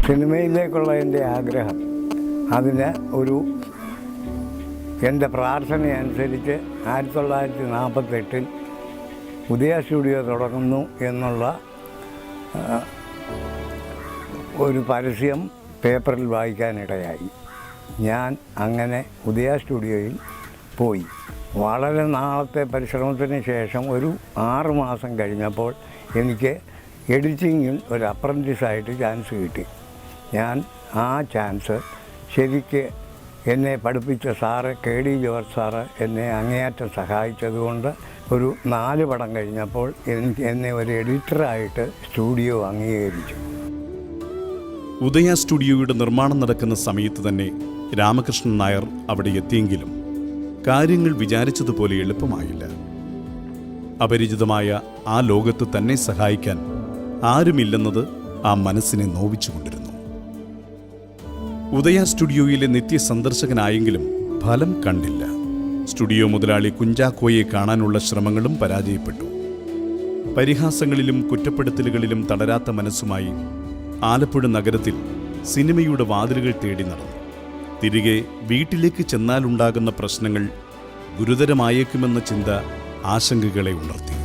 സിനിമയിലേക്കുള്ള എൻ്റെ ആഗ്രഹം, അതിന് എൻ്റെ പ്രാർത്ഥനയനുസരിച്ച് 1948 ഉദയ സ്റ്റുഡിയോ തുടങ്ങുന്നു എന്നുള്ള ഒരു പരസ്യം പേപ്പറിൽ വായിക്കാനിടയായി. ഞാൻ അങ്ങനെ ഉദയ സ്റ്റുഡിയോയിൽ പോയി. വളരെ നാളത്തെ പരിശ്രമത്തിന് ശേഷം ഒരു 6 മാസം കഴിഞ്ഞപ്പോൾ എനിക്ക് എഡിറ്റിങ്ങിൽ ഒരു അപ്രൻറ്റീസായിട്ട് ചാൻസ് കിട്ടി. ഞാൻ ആ ചാൻസ് ശരിക്ക് എന്നെ പഠിപ്പിച്ച സാറ് KD ജോർജ് സാറ് എന്നെ അങ്ങേയറ്റം സഹായിച്ചതുകൊണ്ട് ഒരു 4 പടം കഴിഞ്ഞപ്പോൾ എന്നെ ഒരു എഡിറ്ററായിട്ട് സ്റ്റുഡിയോ അംഗീകരിച്ചു. ഉദയ സ്റ്റുഡിയോയുടെ നിർമ്മാണം നടക്കുന്ന സമയത്ത് തന്നെ രാമകൃഷ്ണൻ നായർ അവിടെ എത്തിയെങ്കിലും കാര്യങ്ങൾ വിചാരിച്ചതുപോലെ എളുപ്പമായില്ല. അപരിചിതമായ ആ ലോകത്ത് തന്നെ സഹായിക്കാൻ ആരുമില്ലെന്നത് ആ മനസ്സിനെ നോവിച്ചുകൊണ്ടിരുന്നു. ഉദയ സ്റ്റുഡിയോയിലെ നിത്യസന്ദർശകനായെങ്കിലും ഫലം കണ്ടില്ല. സ്റ്റുഡിയോ മുതലാളി കുഞ്ചാക്കോയെ കാണാനുള്ള ശ്രമങ്ങളും പരാജയപ്പെട്ടു. പരിഹാസങ്ങളിലും കുറ്റപ്പെടുത്തലുകളിലും തളരാത്ത മനസ്സുമായി ആലപ്പുഴ നഗരത്തിൽ സിനിമയുടെ വാതിലുകൾ തേടി നടന്നു. തിരികെ വീട്ടിലേക്ക് ചെന്നാലുണ്ടാകുന്ന പ്രശ്നങ്ങൾ ഗുരുതരമായേക്കുമെന്ന ചിന്ത ആശങ്കകളെ ഉണർത്തി.